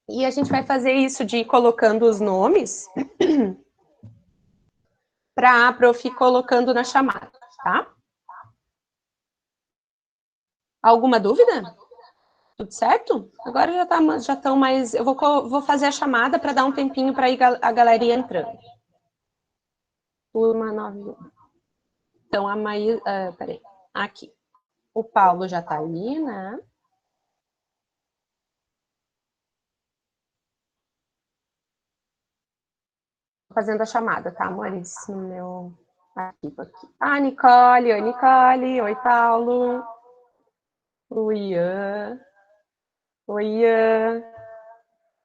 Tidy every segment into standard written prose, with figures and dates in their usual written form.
E a gente vai fazer isso de ir colocando os nomes para a prof ir colocando na chamada, tá? Alguma dúvida? Tudo certo? Agora já estão mais... Eu vou fazer a chamada para dar um tempinho para ir a galera entrando. Turma 9. Então, a Maísa... peraí. Aqui. O Paulo já está ali, né? Fazendo a chamada, tá, amores? No meu arquivo aqui. Ah, Nicole. Oi, Nicole. Oi, Paulo. Oi, Ian. Oi, Ian.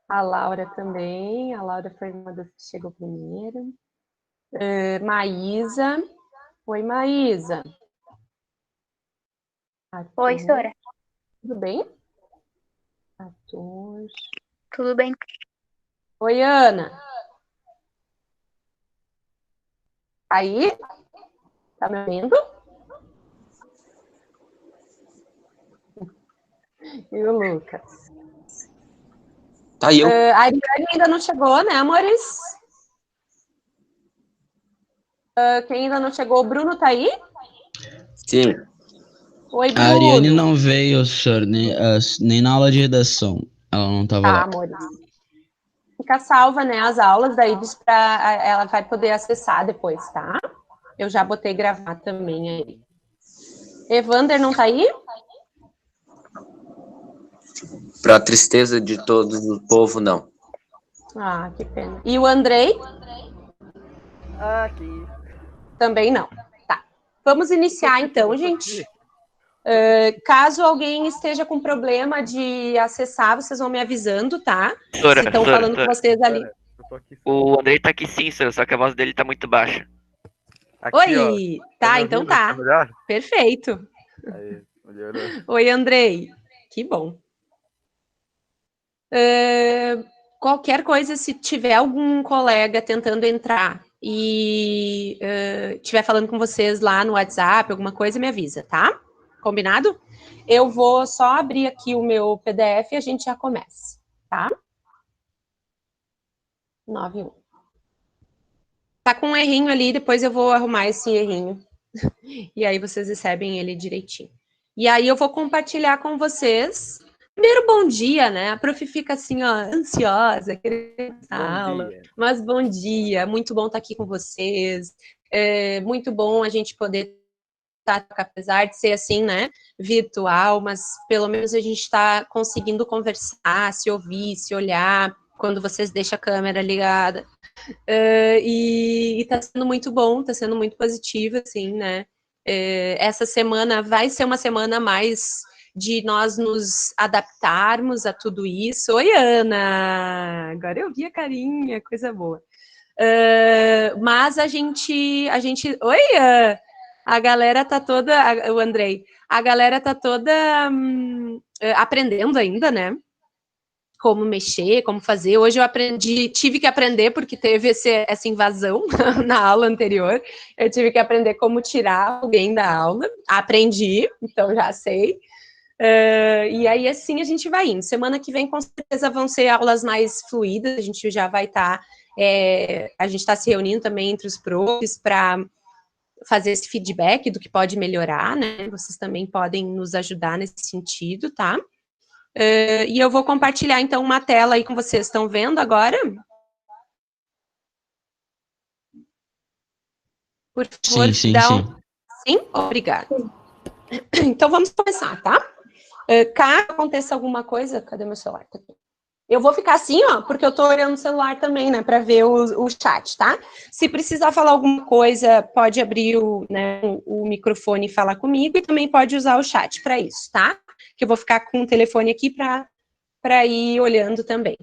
A Laura também. A Laura foi uma das que chegou primeiro. Maísa. Oi, Maísa. Arthur. Oi, Sora. Tudo bem? Arthur. Tudo bem? Oi, Ana. Aí? Tá me ouvindo? E o Lucas? Tá, eu. A Ariane ainda não chegou, né, amores? Quem ainda não chegou? O Bruno tá aí? Sim. Oi, Bruno. A Ariane não veio, senhor, nem na aula de redação. Ela não estava lá. Amores. Fica salva, né, as aulas, daí ela vai poder acessar depois, tá? Eu já botei gravar também aí. Evander não tá aí? Pra tristeza de todo o povo, não. Ah, que pena. E o Andrei? Aqui. Também não. Tá. Vamos iniciar então, gente. Caso alguém esteja com problema de acessar, vocês vão me avisando, tá? Se estão falando com vocês ali. O Andrei tá aqui sim, só que a voz dele tá muito baixa. Aqui, Oi! Ó, tá, então tá. Perfeito. Aí, melhorou. Oi, Andrei. Que bom. Qualquer coisa, se tiver algum colega tentando entrar e estiver falando com vocês lá no WhatsApp, alguma coisa, me avisa, tá? Combinado? Eu vou só abrir aqui o meu PDF e a gente já começa, tá? 91. Tá com um errinho ali, depois eu vou arrumar esse errinho. E aí vocês recebem ele direitinho. E aí eu vou compartilhar com vocês. Primeiro, bom dia, né? A prof fica assim, ó, ansiosa, querendo a aula. Mas bom dia, muito bom estar aqui com vocês. É muito bom a gente poder estar, apesar de ser assim, né, virtual, mas pelo menos a gente está conseguindo conversar, se ouvir, se olhar, quando vocês deixam a câmera ligada. E tá sendo muito bom, tá sendo muito positivo, assim, né? Essa semana vai ser uma semana mais de nós nos adaptarmos a tudo isso. Oi, Ana! Agora eu vi a carinha, coisa boa. Mas a gente... Oi, a galera tá toda... O Andrei. A galera tá toda aprendendo ainda, né? Como mexer, como fazer. Hoje eu tive que aprender, porque teve essa invasão na aula anterior. Eu tive que aprender como tirar alguém da aula. Aprendi, então já sei. E aí, assim, a gente vai indo. Semana que vem, com certeza, vão ser aulas mais fluídas. A gente já vai estar... a gente está se reunindo também entre os profs para fazer esse feedback do que pode melhorar, né? Vocês também podem nos ajudar nesse sentido, tá? E eu vou compartilhar, então, uma tela aí com vocês. Estão vendo agora? Por favor, Sim. Sim? Obrigada. Então, vamos começar, tá? Caso aconteça alguma coisa... Cadê meu celular? Tá aqui. Eu vou ficar assim, ó, porque eu tô olhando o celular também, né, para ver o chat, tá? Se precisar falar alguma coisa, pode abrir o microfone e falar comigo, e também pode usar o chat para isso, tá? Que eu vou ficar com o telefone aqui para ir olhando também.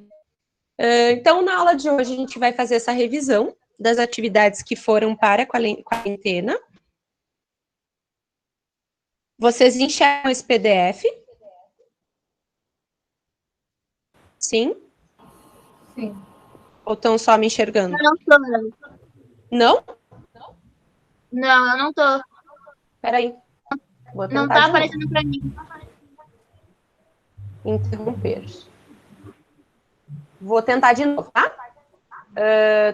Então, na aula de hoje, a gente vai fazer essa revisão das atividades que foram para a quarentena. Vocês enxergam esse PDF? Sim? Sim. Ou estão só me enxergando? Eu não tô, não. Não? Não, eu não tô. Peraí. Vou tentar Não tá de novo. aparecendo pra mim. Interromper. Vou tentar de novo, tá?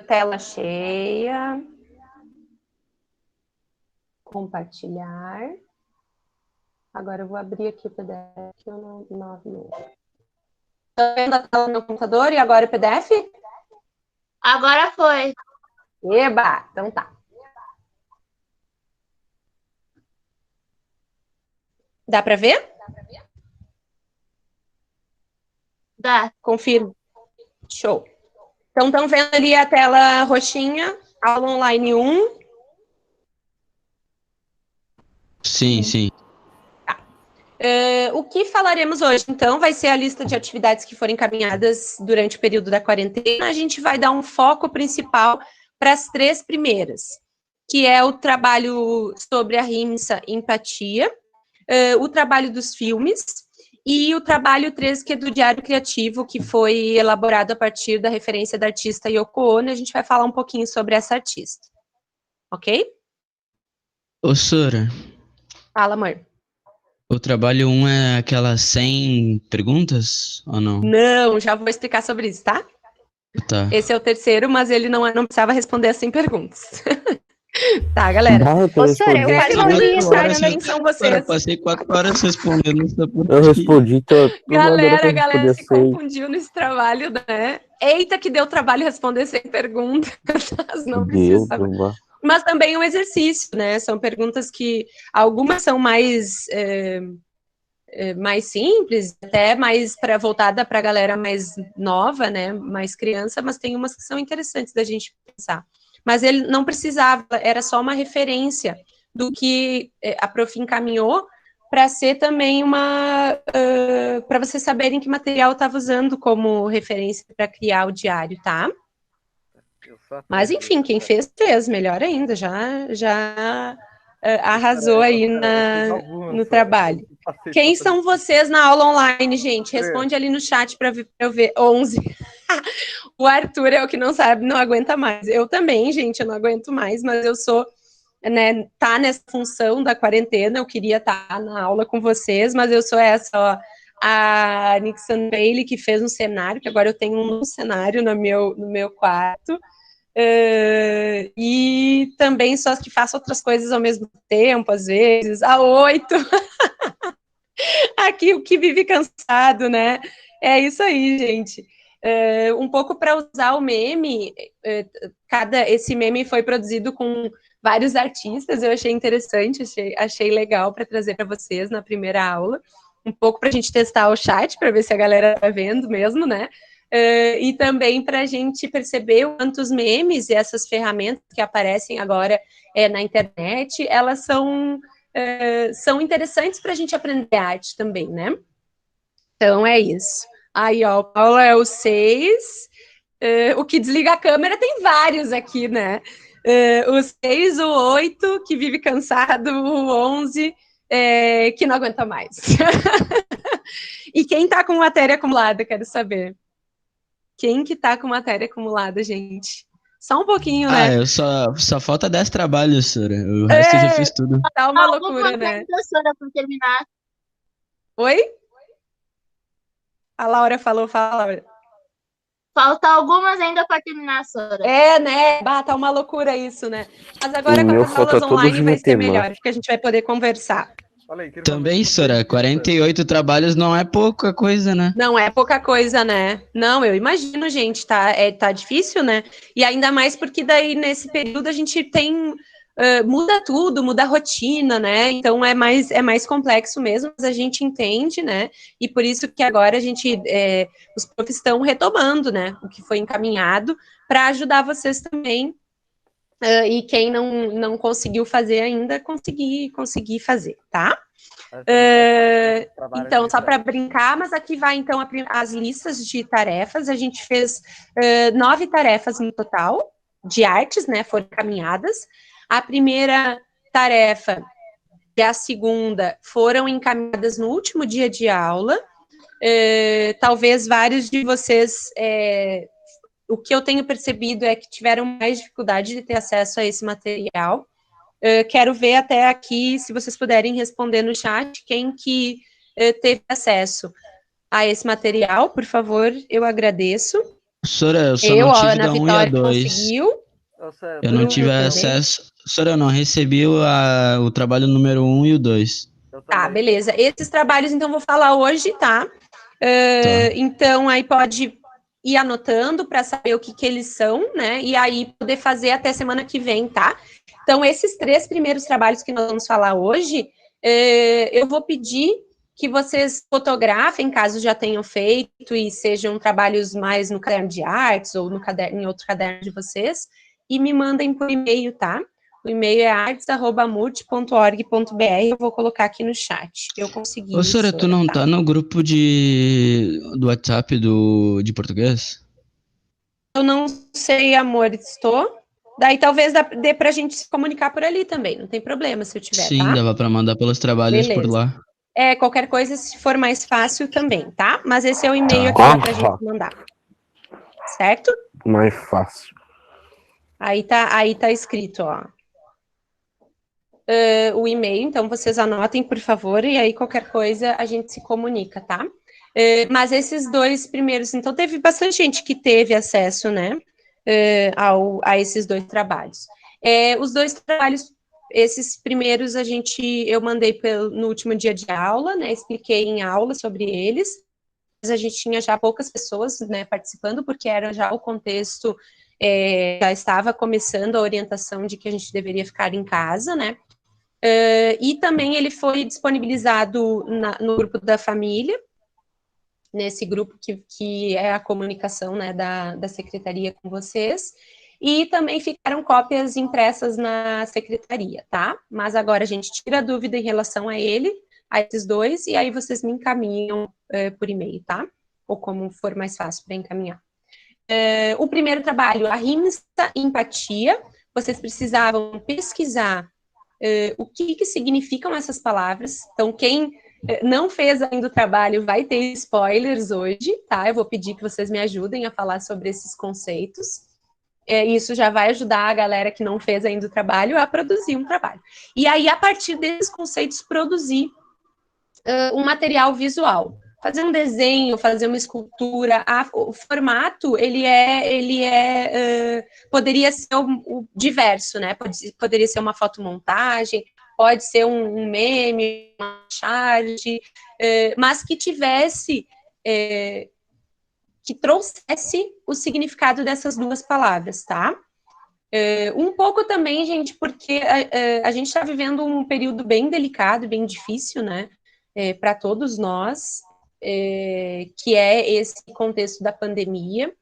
Tela cheia. Compartilhar. Agora eu vou abrir aqui o PDF que eu não abri. Tá vendo a tela do meu computador e agora o PDF? Agora foi. Eba! Então tá. Dá para ver? Dá. Confirmo. Show. Então, estão vendo ali a tela roxinha, aula online 1. Sim. O que falaremos hoje, então, vai ser a lista de atividades que foram encaminhadas durante o período da quarentena. A gente vai dar um foco principal para as 3 primeiras, que é o trabalho sobre a rimsa empatia, o trabalho dos filmes e o trabalho 3, que é do Diário Criativo, que foi elaborado a partir da referência da artista Yoko Ono. A gente vai falar um pouquinho sobre essa artista. Ok? Ô, Sora, Fala, amor. o trabalho 1 é aquelas 100 perguntas ou não? Não, já vou explicar sobre isso, tá? Tá. Esse é o terceiro, mas ele não precisava responder as 100 perguntas. Tá, galera. Ô, senhora, eu Escreve falei no isso, chat né? quem são Cara, vocês. passei 4 horas respondendo essa Eu respondi, tô Galera se confundiu nesse trabalho, né? Eita, que deu trabalho responder 100 perguntas. Não Deus, precisa. Mas também é um exercício, né? São perguntas que algumas são mais simples, até mais voltada para a galera mais nova, né? Mais criança, mas tem umas que são interessantes da gente pensar. Mas ele não precisava, era só uma referência do que a prof encaminhou para ser também para vocês saberem que material eu estava usando como referência para criar o diário, tá? Mas, enfim, quem fez, melhor ainda, já arrasou aí no trabalho. Quem são vocês na aula online, gente? Responde ali no chat para eu ver. 11. O Arthur é o que não sabe, não aguenta mais. Eu também, gente, eu não aguento mais, mas eu sou, né, tá nessa função da quarentena, eu queria estar na aula com vocês, mas eu sou essa, ó, a Nixon Bailey, que fez um cenário, que agora eu tenho um novo cenário no meu quarto, e também só que faço outras coisas ao mesmo tempo, às vezes, a 8. Aqui, o que vive cansado, né? É isso aí, gente. Um pouco para usar o meme, esse meme foi produzido com vários artistas, eu achei interessante, achei legal para trazer para vocês na primeira aula, um pouco para a gente testar o chat, para ver se a galera tá vendo mesmo, né? E também para a gente perceber o quanto os memes e essas ferramentas que aparecem agora na internet, elas são interessantes para a gente aprender arte também, né? Então é isso. Aí, ó, o Paulo é o 6. O que desliga a câmera tem vários aqui, né? O 6, o 8, que vive cansado, o 11, que não aguenta mais. E quem tá com matéria acumulada, quero saber. Quem que tá com matéria acumulada, gente? Só um pouquinho, né? Eu só falta 10 trabalhos, Sora. O resto eu já fiz tudo. Tá uma loucura, né? Para terminar. Oi? A Laura falou, fala, Laura. Falta algumas ainda para terminar, Sora. Né? Tá uma loucura isso, né? Mas agora com as aulas online vai ser melhor, porque a gente vai poder conversar. Também, Sora, 48 trabalhos não é pouca coisa, né? Não é pouca coisa, né? Não, eu imagino, gente, tá difícil, né? E ainda mais porque daí, nesse período, a gente tem... muda tudo, muda a rotina, né? Então é mais complexo mesmo, mas a gente entende, né? E por isso que agora os profs estão retomando, né? O que foi encaminhado para ajudar vocês também. E quem não conseguiu fazer ainda, conseguir fazer, tá? Então, só para brincar, mas aqui vai, então, as listas de tarefas. A gente fez 9 tarefas no total, de artes, né? Foram encaminhadas. A primeira tarefa e a segunda foram encaminhadas no último dia de aula. Talvez vários de vocês... o que eu tenho percebido é que tiveram mais dificuldade de ter acesso a esse material. Quero ver até aqui, se vocês puderem responder no chat, quem que teve acesso a esse material, por favor, eu agradeço. Sora, eu só Eu, não a tive Ana da 1 e a Vitória 2. conseguiu. Ô, Sora, Eu não Bruno tive também. acesso. Sora, eu não recebi o trabalho número 1 e o 2. eu Tá, também. beleza. Esses trabalhos, então, vou falar hoje, tá? Tá. Então, aí pode ir anotando para saber o que eles são, né? E aí poder fazer até semana que vem, tá? Então, esses 3 primeiros trabalhos que nós vamos falar hoje, eu vou pedir que vocês fotografem, caso já tenham feito, e sejam trabalhos mais no caderno de artes ou no caderno, em outro caderno de vocês, e me mandem por e-mail, tá? O e-mail é artes@murt.org.br. Eu vou colocar aqui no chat. Eu consegui, Ô, Sora, tu Sora, não tá? tá no grupo do WhatsApp de português? Eu não sei, amor, estou. Daí talvez dê pra gente se comunicar por ali também. Não tem problema se eu tiver, Sim, tá? dava pra mandar pelos trabalhos por Beleza. lá. Qualquer coisa, se for mais fácil também, tá? Mas esse é o e-mail aqui Tá. pra gente mandar. Certo? Mais fácil. Aí tá escrito, ó. O e-mail, então vocês anotem, por favor, e aí qualquer coisa a gente se comunica, tá? Mas esses 2 primeiros, então teve bastante gente que teve acesso, né, a esses 2 trabalhos. Os 2 trabalhos, esses primeiros eu mandei no último dia de aula, né, expliquei em aula sobre eles, mas a gente tinha já poucas pessoas, né, participando, porque era já o contexto, já estava começando a orientação de que a gente deveria ficar em casa, né, e também ele foi disponibilizado no grupo da família, nesse grupo que é a comunicação, né, da secretaria com vocês, e também ficaram cópias impressas na secretaria, tá? Mas agora a gente tira a dúvida em relação a esses 2, e aí vocês me encaminham por e-mail, tá? Ou como for mais fácil para encaminhar. O primeiro trabalho, a rimsa empatia, vocês precisavam pesquisar o que significam essas palavras. Então, quem não fez ainda o trabalho vai ter spoilers hoje, tá? Eu vou pedir que vocês me ajudem a falar sobre esses conceitos. Isso já vai ajudar a galera que não fez ainda o trabalho a produzir um trabalho. E aí, a partir desses conceitos, produzir um material visual. Fazer um desenho, fazer uma escultura, o formato, poderia ser o diverso, né? Poderia ser uma fotomontagem, pode ser um meme, uma charge, mas que tivesse, que trouxesse o significado dessas 2 palavras, tá? Um pouco também, gente, porque a gente está vivendo um período bem delicado, bem difícil, né? Para todos nós, que é esse contexto da pandemia,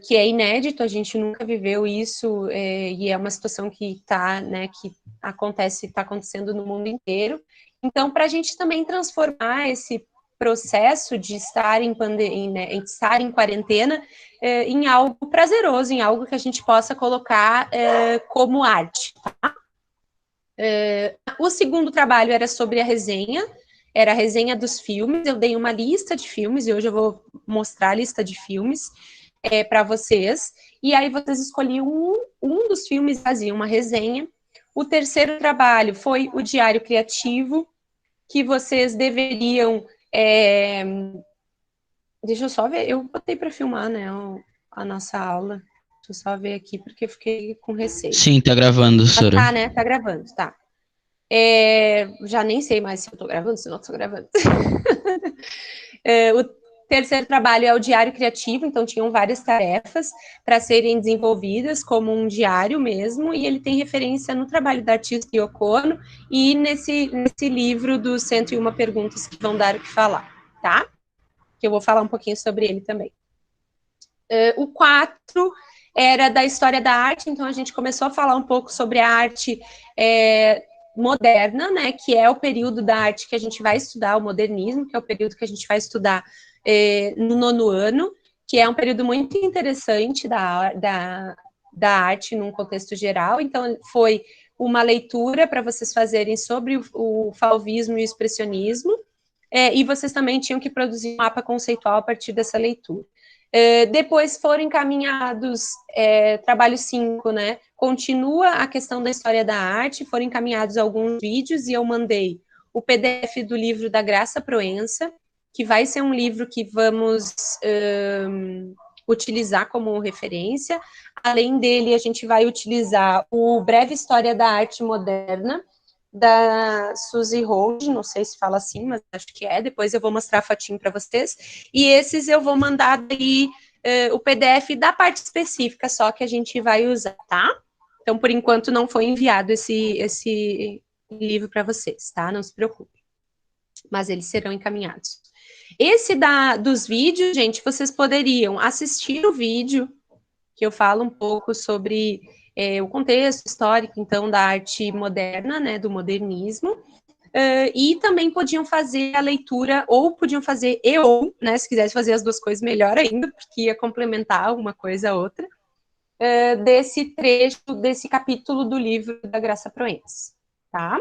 que é inédito, a gente nunca viveu isso, e é uma situação que está, né, que está acontecendo no mundo inteiro. Então, para a gente também transformar esse processo de estar estar em quarentena em algo prazeroso, em algo que a gente possa colocar como arte, tá? O segundo trabalho era sobre a resenha, era a resenha dos filmes. Eu dei uma lista de filmes e hoje eu vou mostrar a lista de filmes para vocês. E aí vocês escolhiam um dos filmes, faziam uma resenha. O terceiro trabalho foi o diário criativo, que vocês deveriam. Deixa eu só ver, eu botei para filmar, né, a nossa aula. Deixa eu só ver aqui, porque eu fiquei com receio. Sim, tá gravando, Sora. Tá, né? Tá gravando, tá. Já nem sei mais se eu tô gravando, se não tô gravando. O terceiro trabalho é o diário criativo, então tinham várias tarefas para serem desenvolvidas como um diário mesmo, e ele tem referência no trabalho da artista Yoko Ono e nesse livro dos 101 perguntas que vão dar o que falar, tá? Que eu vou falar um pouquinho sobre ele também. O 4 era da história da arte, então a gente começou a falar um pouco sobre a arte moderna, né, que é o período da arte que a gente vai estudar, o modernismo, que é o período que a gente vai estudar no 9º ano, que é um período muito interessante da arte num contexto geral. Então, foi uma leitura para vocês fazerem sobre o fauvismo e o expressionismo, e vocês também tinham que produzir um mapa conceitual a partir dessa leitura. Depois foram encaminhados trabalho 5, né? Continua a questão da história da arte, foram encaminhados alguns vídeos e eu mandei o PDF do livro da Graça Proença, que vai ser um livro que vamos utilizar como referência. Além dele, a gente vai utilizar o Breve História da Arte Moderna, da Suzy Hold, não sei se fala assim, mas acho que é, depois eu vou mostrar a fotinho para vocês, e esses eu vou mandar daí o PDF da parte específica só que a gente vai usar, tá? Então, por enquanto, não foi enviado esse livro para vocês, tá? Não se preocupe. Mas eles serão encaminhados. Esse dos vídeos, gente, vocês poderiam assistir o vídeo, que eu falo um pouco sobre o contexto histórico, então, da arte moderna, né, do modernismo, e também podiam fazer a leitura, ou podiam fazer né, se quisesse fazer as duas coisas, melhor ainda, porque ia complementar uma coisa a outra, desse trecho, desse capítulo do livro da Graça Proença, tá?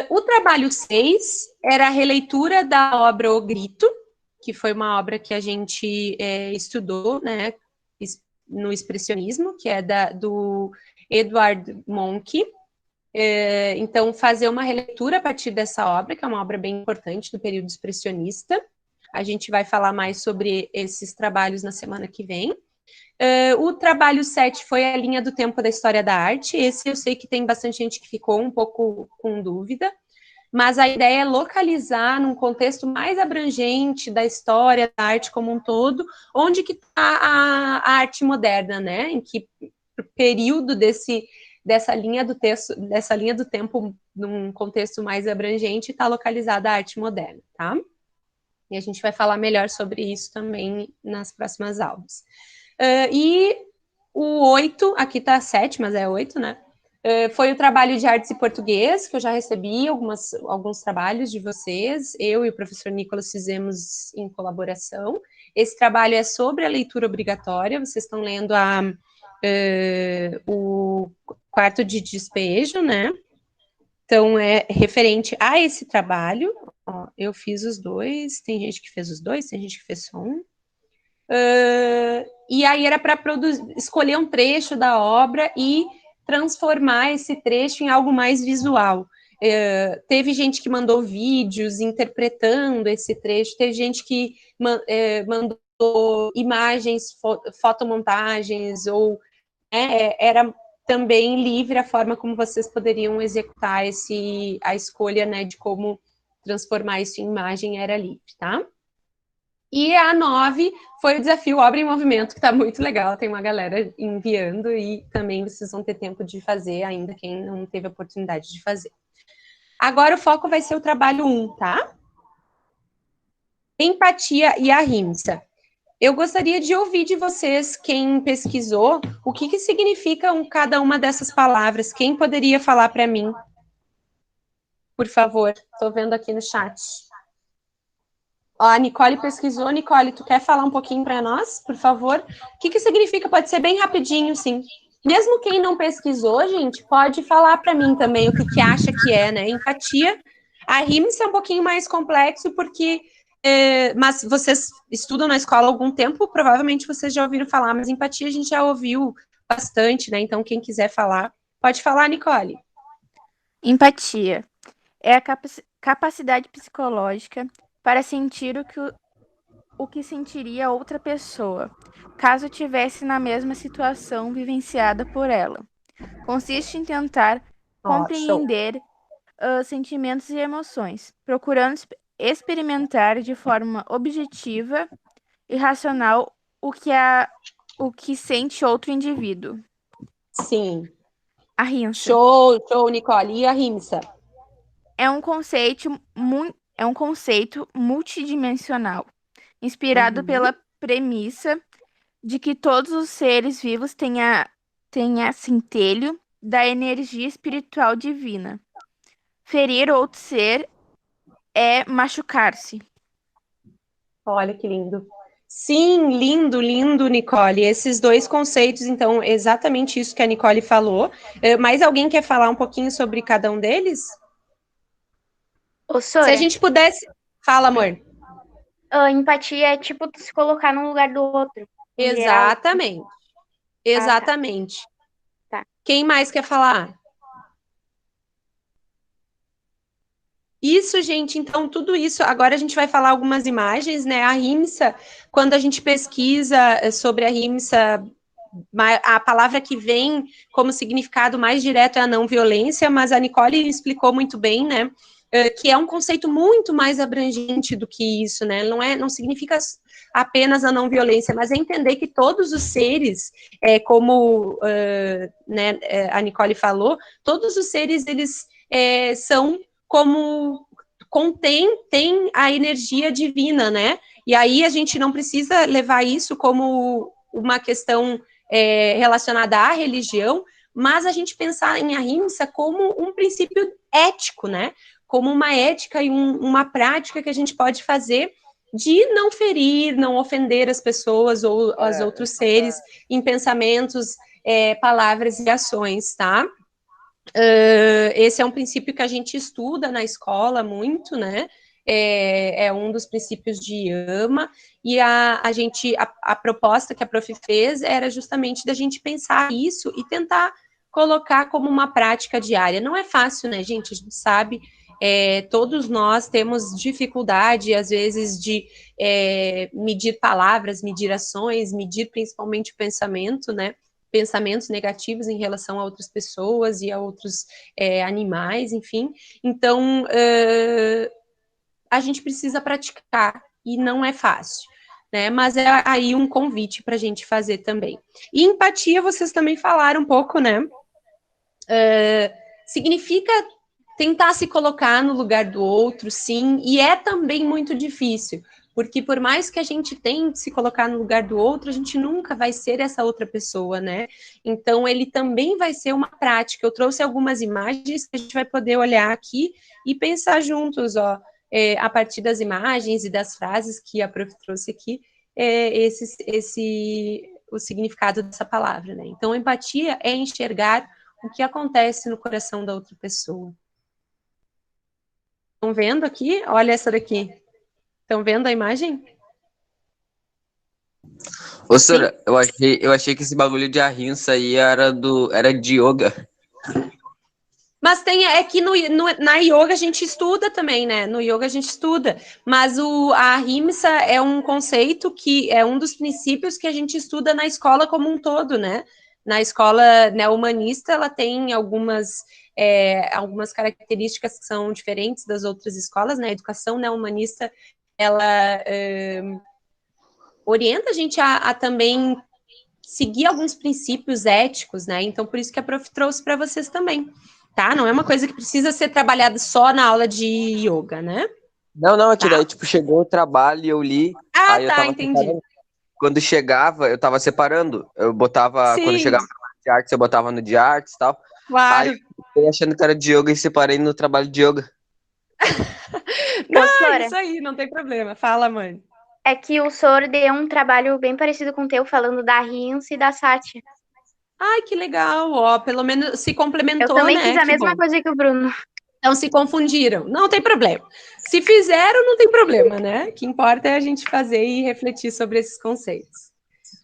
O trabalho 6 era a releitura da obra O Grito, que foi uma obra que a gente estudou, né, no expressionismo, que é do Edward Munch. Então, fazer uma releitura a partir dessa obra, que é uma obra bem importante do período expressionista. A gente vai falar mais sobre esses trabalhos na semana que vem. O trabalho 7 foi a linha do tempo da história da arte. Esse eu sei que tem bastante gente que ficou um pouco com dúvida, mas a ideia é localizar num contexto mais abrangente da história da arte como um todo, onde que está a arte moderna, né? Em que período dessa linha do tempo, num contexto mais abrangente, está localizada a arte moderna, tá? E a gente vai falar melhor sobre isso também nas próximas aulas. E o 8, aqui está 7, mas é 8, né? Foi o trabalho de artes e português, que eu já recebi alguns trabalhos de vocês. Eu e o professor Nicolas fizemos em colaboração. Esse trabalho é sobre a leitura obrigatória. Vocês estão lendo o quarto de despejo, né? Então, é referente a esse trabalho. Ó, eu fiz os dois, tem gente que fez os dois, tem gente que fez só um. E aí era para escolher um trecho da obra e transformar esse trecho em algo mais visual. Teve gente que mandou vídeos interpretando esse trecho, teve gente que mandou imagens, fotomontagens, ou era também livre a forma como vocês poderiam executar a escolha, né, de como transformar isso em imagem, era livre, tá? E a 9 foi o desafio Obra em Movimento, que está muito legal, tem uma galera enviando e também vocês vão ter tempo de fazer, ainda quem não teve a oportunidade de fazer. Agora o foco vai ser o trabalho 1, tá? Empatia e ahimsa. Eu gostaria de ouvir de vocês, quem pesquisou, o que significa cada uma dessas palavras. Quem poderia falar para mim? Por favor, estou vendo aqui no chat. Ó, a Nicole pesquisou. Nicole, tu quer falar um pouquinho para nós, por favor? O que significa? Pode ser bem rapidinho, sim. Mesmo quem não pesquisou, gente, pode falar para mim também o que acha que é, né? Empatia. A rímel é um pouquinho mais complexo, porque... mas vocês estudam na escola há algum tempo, provavelmente vocês já ouviram falar, mas empatia a gente já ouviu bastante, né? Então, quem quiser falar, pode falar, Nicole. Empatia é a capacidade psicológica para sentir o que sentiria outra pessoa, caso estivesse na mesma situação vivenciada por ela. Consiste em tentar compreender sentimentos e emoções, procurando experimentar de forma objetiva e racional o que sente outro indivíduo. Sim. Ahimsa. Show, Nicole. E a ahimsa? É um conceito multidimensional, inspirado pela premissa de que todos os seres vivos têm centelho da energia espiritual divina. Ferir outro ser é machucar-se. Olha que lindo. Sim, lindo, lindo, Nicole. Esses dois conceitos, então, exatamente isso que a Nicole falou. Mais alguém quer falar um pouquinho sobre cada um deles? Ô, Sora, se a gente pudesse... Fala, amor. Empatia é tipo se colocar no lugar do outro. Exatamente. Exatamente. Tá. Quem mais quer falar? Isso, gente, então tudo isso, agora a gente vai falar algumas imagens, né? A rimsa, quando a gente pesquisa sobre a rimsa, a palavra que vem como significado mais direto é a não violência, mas a Nicole explicou muito bem, né? Que é um conceito muito mais abrangente do que isso, né? Não significa apenas a não violência, mas é entender que todos os seres, como né, a Nicole falou, todos os seres, eles são como tem a energia divina, né? E aí a gente não precisa levar isso como uma questão relacionada à religião, mas a gente pensar em ahimsa como um princípio ético, né? Como uma ética e uma prática que a gente pode fazer de não ferir, não ofender as pessoas ou os outros seres em pensamentos, palavras e ações, tá? Esse é um princípio que a gente estuda na escola muito, né? É um dos princípios de Yama, e a proposta que a prof fez era justamente da gente pensar isso e tentar colocar como uma prática diária. Não é fácil, né, gente? A gente sabe, todos nós temos dificuldade, às vezes, de medir palavras, medir ações, medir principalmente o pensamento, né? Pensamentos negativos em relação a outras pessoas e a outros animais, enfim. Então, a gente precisa praticar, e não é fácil, né? Mas é aí um convite para a gente fazer também. E empatia, vocês também falaram um pouco, né? Significa tentar se colocar no lugar do outro, sim, e é também muito difícil, porque por mais que a gente tente se colocar no lugar do outro, a gente nunca vai ser essa outra pessoa, né? Então, ele também vai ser uma prática. Eu trouxe algumas imagens que a gente vai poder olhar aqui e pensar juntos, ó, a partir das imagens e das frases que a prof trouxe aqui, o significado dessa palavra, né? Então, empatia é enxergar o que acontece no coração da outra pessoa. Estão vendo aqui? Olha essa daqui. Estão vendo a imagem? Ô, senhora, eu achei que esse bagulho de ahimsa aí era de yoga. Mas que na yoga a gente estuda também, né? No yoga a gente estuda. Mas a ahimsa é um conceito que é um dos princípios que a gente estuda na escola como um todo, né? Na escola neo-humanista, ela tem algumas características que são diferentes das outras escolas, né? A educação neo-humanista, ela orienta a gente a também seguir alguns princípios éticos, né? Então, por isso que a prof trouxe para vocês também, tá? Não é uma coisa que precisa ser trabalhada só na aula de yoga, né? Não, aqui daí, tipo, chegou o trabalho e eu li. Ah, aí eu tá, tava entendi. separando. Quando chegava, eu tava separando. Eu botava, Sim. quando chegava no de artes, eu botava no de artes e tal. Claro. Aí eu fiquei achando que era de yoga e separei no trabalho de yoga. Não, Professora, isso aí, não tem problema. Fala, mãe. é que o Sor deu um trabalho bem parecido com o teu, falando da Rinse e da Sátia. Ai, que legal, ó, pelo menos se complementou, Eu também né? fiz a Que mesma bom. coisa que o Bruno. Então se confundiram. Não tem problema. Se fizeram, não tem problema, né? O que importa é a gente fazer e refletir sobre esses conceitos.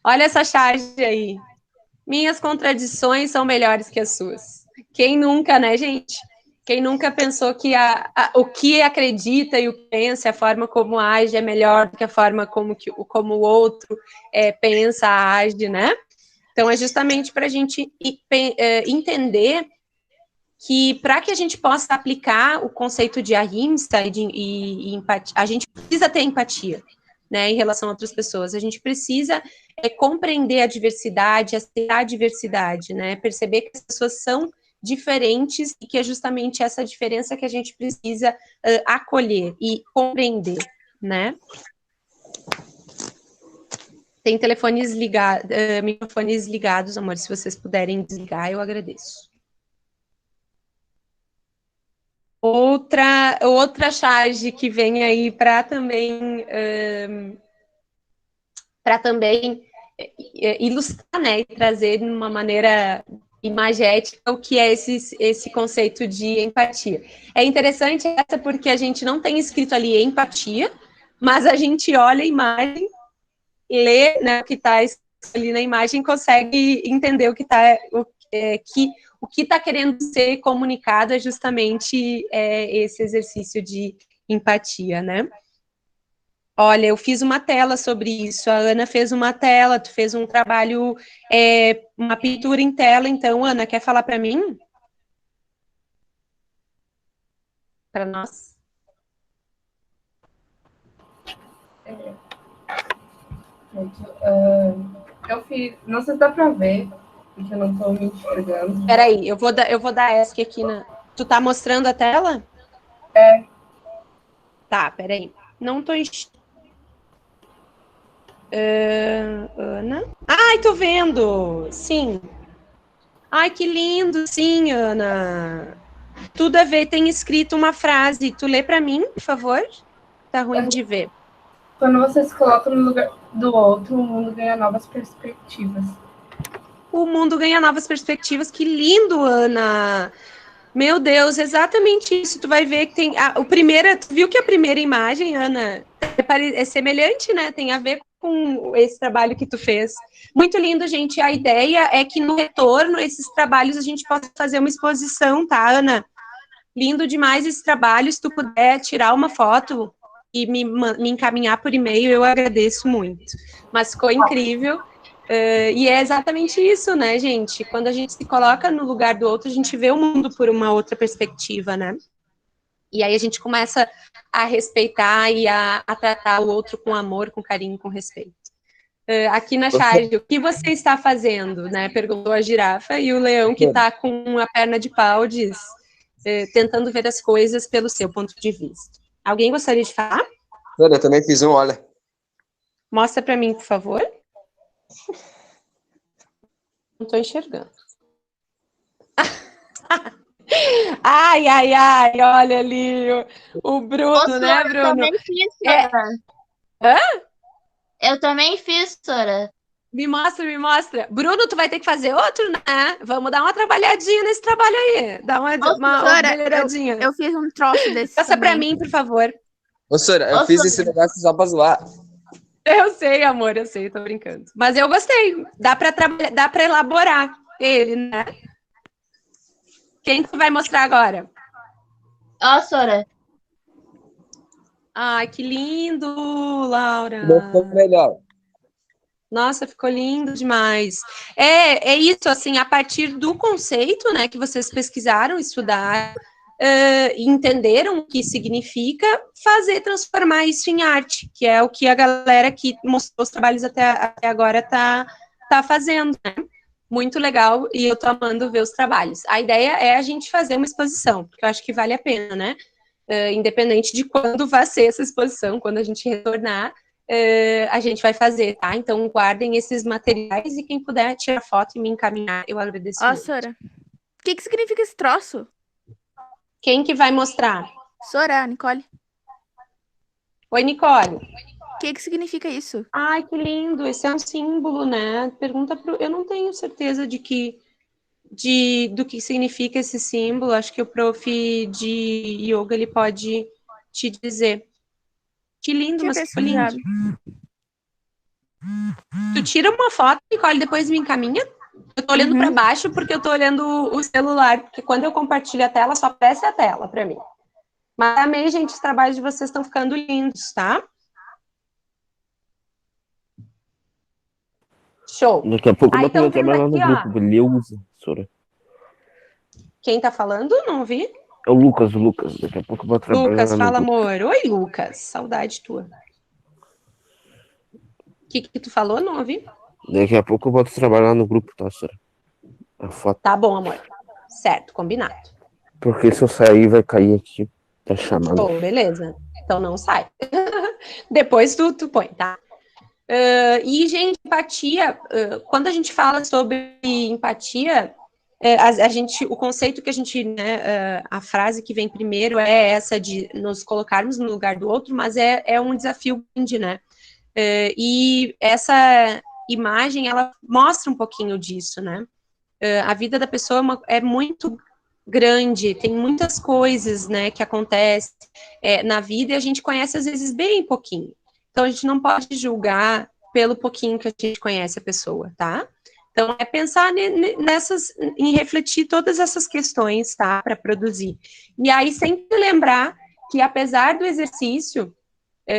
Olha essa charge aí. Minhas contradições são melhores que as suas. Quem nunca, né, gente? Quem nunca pensou que o que acredita e o que pensa, a forma como age é melhor do que a forma como o outro pensa, age, né? Então, é justamente para a gente entender que, para que a gente possa aplicar o conceito de ahimsa e empatia, a gente precisa ter empatia, né, em relação a outras pessoas. A gente precisa compreender a diversidade, aceitar a diversidade, né, perceber que as pessoas são diferentes e que é justamente essa diferença que a gente precisa acolher e compreender, né. Tem microfones ligados, amor, se vocês puderem desligar, eu agradeço. Outra charge que vem aí para também ilustrar, né, e trazer de uma maneira imagética o que é esse conceito de empatia. É interessante essa porque a gente não tem escrito ali empatia, mas a gente olha a imagem, lê, né, o que está ali na imagem, consegue entender o o que está querendo ser comunicado é justamente esse exercício de empatia, né? Olha, eu fiz uma tela sobre isso, a Ana fez uma tela, tu fez um trabalho, uma pintura em tela, então, Ana, quer falar para mim? Para nós? Eu fiz, não sei se dá pra ver, porque eu não tô me enxergando. Peraí, eu vou dar ESC aqui na... Tu tá mostrando a tela? Tá, peraí. Não tô Ana? Ai, tô vendo! Sim. Ai, que lindo! Sim, Ana. Tudo a ver, tem escrito uma frase. Tu lê pra mim, por favor? Tá ruim de ver. Quando você se coloca no lugar do outro, o mundo ganha novas perspectivas. O mundo ganha novas perspectivas. Que lindo, Ana! Meu Deus, exatamente isso. Tu vai ver que tem... tu viu que a primeira imagem, Ana, é semelhante, né? Tem a ver com esse trabalho que tu fez. Muito lindo, gente. A ideia é que no retorno, esses trabalhos, a gente possa fazer uma exposição, tá, Ana? Lindo demais esse trabalho. Se tu puder tirar uma foto e me encaminhar por e-mail, eu agradeço muito. Mas ficou incrível. E é exatamente isso, né, gente? Quando a gente se coloca no lugar do outro, a gente vê o mundo por uma outra perspectiva, né? E aí a gente começa a respeitar e a tratar o outro com amor, com carinho, com respeito. Aqui na charge, o que você está fazendo, né? Perguntou a girafa, e o leão que está com a perna de pau diz, tentando ver as coisas pelo seu ponto de vista. Alguém gostaria de falar? Eu também fiz um, olha. Mostra para mim, por favor. Não estou enxergando. Ai, ai, ai, olha ali o Bruno, né, Bruno? Eu também fiz, Sora. Hã? Eu também fiz, Sora. Me mostra. Bruno, tu vai ter que fazer outro, né? Vamos dar uma trabalhadinha nesse trabalho aí. Dá uma melhoradinha. Eu fiz um troço desse Passa pra mim, por favor. Ô, Sora, eu fiz esse negócio só pra zoar. Eu sei, amor, eu sei, tô brincando. Mas eu gostei. Dá pra elaborar ele, né? Quem que vai mostrar agora? Ó, Sora. Ai, que lindo, Laura. Ficou melhor. Nossa, ficou lindo demais. É isso, assim, a partir do conceito, né, que vocês pesquisaram, estudaram, entenderam o que significa, transformar isso em arte, que é o que a galera que mostrou os trabalhos até agora tá fazendo, né? Muito legal, e eu tô amando ver os trabalhos. A ideia é a gente fazer uma exposição, porque eu acho que vale a pena, né? Independente de quando vai ser essa exposição, quando a gente retornar, a gente vai fazer, tá? Então, guardem esses materiais e quem puder tirar foto e me encaminhar, eu agradeço muito. Sora, o que significa esse troço? Quem que vai mostrar? Sora, Nicole. Oi, Nicole. O que significa isso? Ai, que lindo, esse é um símbolo, né? Pergunta eu não tenho certeza do que significa esse símbolo, acho que o prof de yoga, ele pode te dizer. Que lindo, mas ficou lindo. Tu tira uma foto, Nicole, depois me encaminha? Eu tô olhando para baixo porque eu tô olhando o celular, porque quando eu compartilho a tela, só aparece a tela para mim. Mas amei, gente, os trabalhos de vocês estão ficando lindos, tá? Show. Daqui a pouco eu vou então, trabalhar no aqui, grupo, beleza, Sora? Quem tá falando? Não vi. É o Lucas. Daqui a pouco eu vou trabalhar Lucas, no fala, grupo. amor. Oi, Lucas. Saudade tua. O que tu falou? Não ouvi. Daqui a pouco eu volto trabalhar no grupo, tá, Sora? A foto. Tá bom, amor. Certo, combinado. Porque se eu sair, vai cair aqui. Tá chamando. Oh, beleza. Então não sai. Depois tu põe, tá? E, gente, empatia, quando a gente fala sobre empatia, o conceito que a gente, né, a frase que vem primeiro é essa de nos colocarmos no lugar do outro, mas é um desafio grande, né? E essa imagem, ela mostra um pouquinho disso, né? A vida da pessoa é muito grande, tem muitas coisas, né, que acontecem na vida e a gente conhece, às vezes, bem pouquinho. Então, a gente não pode julgar pelo pouquinho que a gente conhece a pessoa, tá? Então, é pensar em refletir todas essas questões, tá, para produzir. E aí, sempre lembrar que, apesar do exercício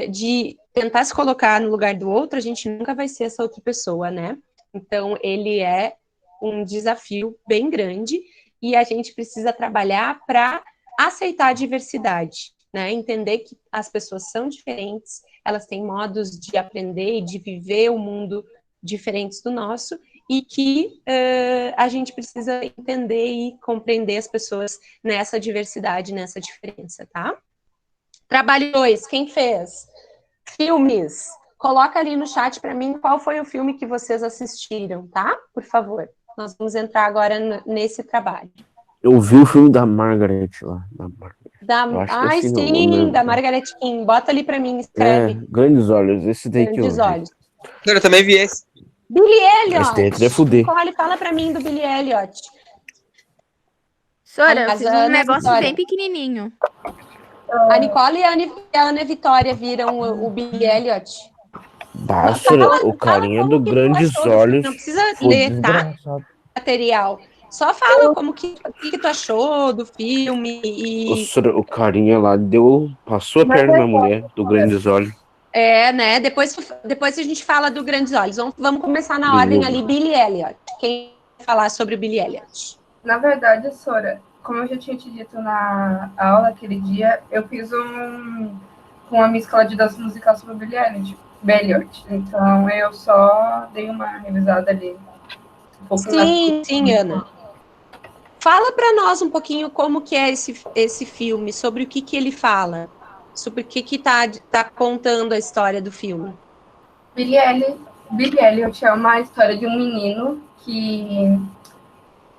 de tentar se colocar no lugar do outro, a gente nunca vai ser essa outra pessoa, né? Então, ele é um desafio bem grande e a gente precisa trabalhar para aceitar a diversidade, né? Entender que as pessoas são diferentes, elas têm modos de aprender e de viver o mundo diferentes do nosso e que a gente precisa entender e compreender as pessoas nessa diversidade, nessa diferença, tá? Trabalho 2, quem fez? Filmes. Coloca ali no chat para mim qual foi o filme que vocês assistiram, tá? Por favor. Nós vamos entrar agora nesse trabalho. Eu vi o filme da Margaret lá. Ai, sim, da Margaret King. Bota ali para mim, escreve. Grandes Olhos, esse daí que eu vi. Grandes Olhos. Eu também vi esse. Billy Elliot. Esse daí deve fuder. Nicole, fala para mim do Billy Elliot. Sora, eu Aliás, fiz a um Ana negócio Vitória. bem pequenininho. A Nicole e a Ana Vitória viram o Billy Elliot. Sora, o carinha do Grandes Olhos. Não precisa foi ler, tá? desgraçado. Material. Só fala como que tu achou do filme e... Sora, o carinha lá passou a perna na mulher do Grandes Olhos. né? Depois a gente fala do Grandes Olhos. Vamos começar na ordem ali. Billy Elliot. Quem vai falar sobre o Billy Elliot? Na verdade, Sora, como eu já tinha te dito na aula aquele dia, eu fiz uma mescla de dança musical sobre o Billy Elliot. Então, eu só dei uma revisada ali. Sim, Ana. Fala para nós um pouquinho como que é esse filme, sobre o que ele fala, sobre o que tá contando a história do filme. Billy Elliot é uma história de um menino que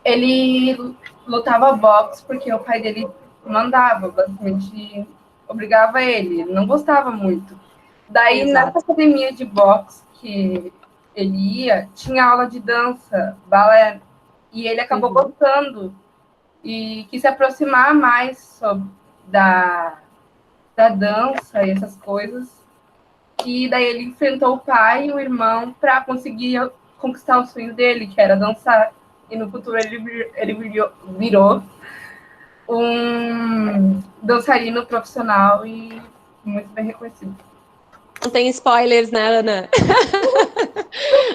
ele lutava boxe porque o pai dele mandava, basicamente obrigava ele não gostava muito. Daí, nessa academia de boxe que ele ia, tinha aula de dança, balé, e ele acabou gostando e quis se aproximar mais da dança e essas coisas. E daí ele enfrentou o pai e o irmão para conseguir conquistar o sonho dele, que era dançar. E no futuro ele virou um dançarino profissional e muito bem reconhecido. Não tem spoilers, né, Ana?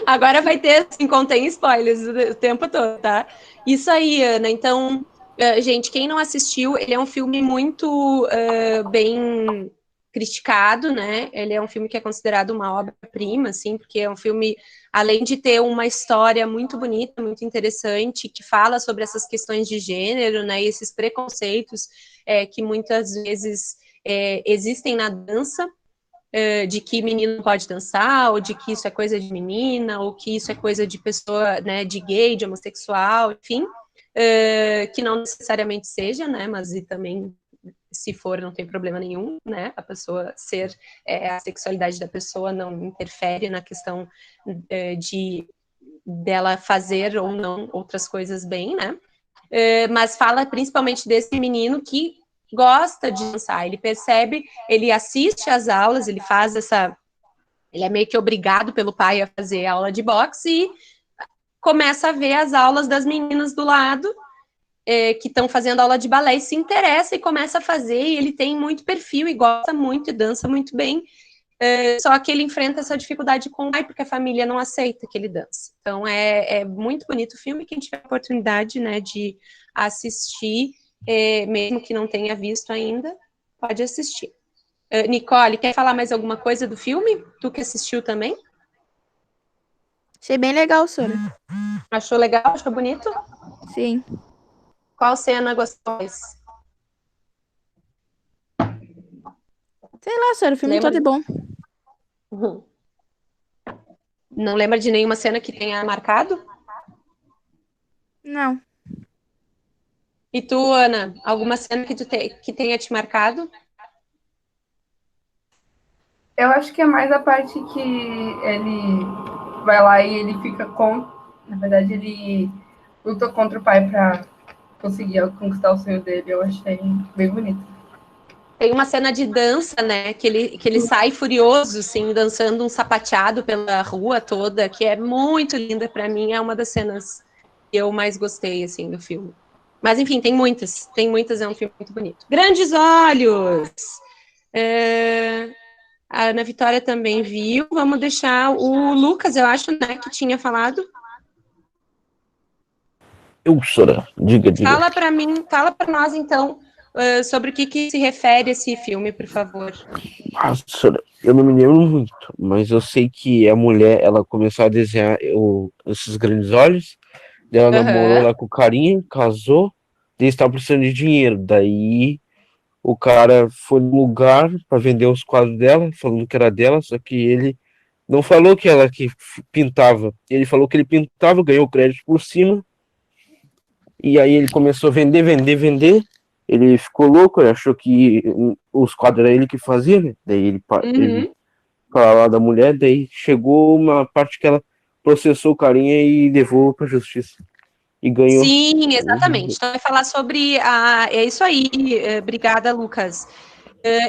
Agora vai ter, assim, contém spoilers o tempo todo, tá? Isso aí, Ana. Então, gente, quem não assistiu, ele é um filme muito bem criticado, né? Ele é um filme que é considerado uma obra-prima, assim, porque é um filme, além de ter uma história muito bonita, muito interessante, que fala sobre essas questões de gênero, né? E esses preconceitos que muitas vezes existem na dança, de que menino não pode dançar, ou de que isso é coisa de menina, ou que isso é coisa de pessoa, né, de gay, de homossexual, enfim, que não necessariamente seja, né, mas e também, se for, não tem problema nenhum, né, a pessoa ser, a sexualidade da pessoa não interfere na questão dela fazer ou não outras coisas bem, né, mas fala principalmente desse menino que gosta de dançar, ele percebe, ele assiste às aulas, ele faz ele é meio que obrigado pelo pai a fazer aula de boxe e começa a ver as aulas das meninas do lado, que estão fazendo aula de balé e se interessa e começa a fazer, e ele tem muito perfil e gosta muito e dança muito bem, só que ele enfrenta essa dificuldade com o pai, porque a família não aceita que ele dança. Então é muito bonito o filme, quem tiver a oportunidade, né, de assistir, mesmo que não tenha visto ainda, pode assistir. Nicole, quer falar mais alguma coisa do filme? Tu que assistiu também? Achei bem legal, Sora. Achou legal? Achou bonito? Sim. Qual cena gostou mais? Sei lá, Sora, o filme Lembra? todo é bom. Uhum. Não lembra de nenhuma cena que tenha marcado? Não. E tu, Ana, alguma cena que tenha te marcado? Eu acho que é mais a parte que ele vai lá e ele fica na verdade, ele luta contra o pai para conseguir conquistar o sonho dele. Eu achei bem bonito. Tem uma cena de dança, né, que ele sai furioso, assim, dançando um sapateado pela rua toda, que é muito linda para mim, é uma das cenas que eu mais gostei, assim, do filme. Mas, enfim, tem muitas, é um filme muito bonito. Grandes Olhos! A Ana Vitória também viu, vamos deixar o Lucas, eu acho, né, que tinha falado. Sora, diga. Fala para mim, fala para nós, então, sobre o que se refere esse filme, por favor. Sora, eu não me lembro muito, mas eu sei que a mulher, ela começou a desenhar esses grandes olhos, ela namorou lá com o carinha, casou, daí estava precisando de dinheiro, daí o cara foi no lugar para vender os quadros dela, falando que era dela, só que ele não falou que ela que pintava, ele falou que ele pintava, ganhou crédito por cima, e aí ele começou a vender, ele ficou louco, ele achou que os quadros era ele que fazia, né? Daí ele falava da mulher, daí chegou uma parte que ela processou o carinha e levou pra justiça. E ganhou. Sim, exatamente. Então vai falar sobre é isso aí. Obrigada, Lucas.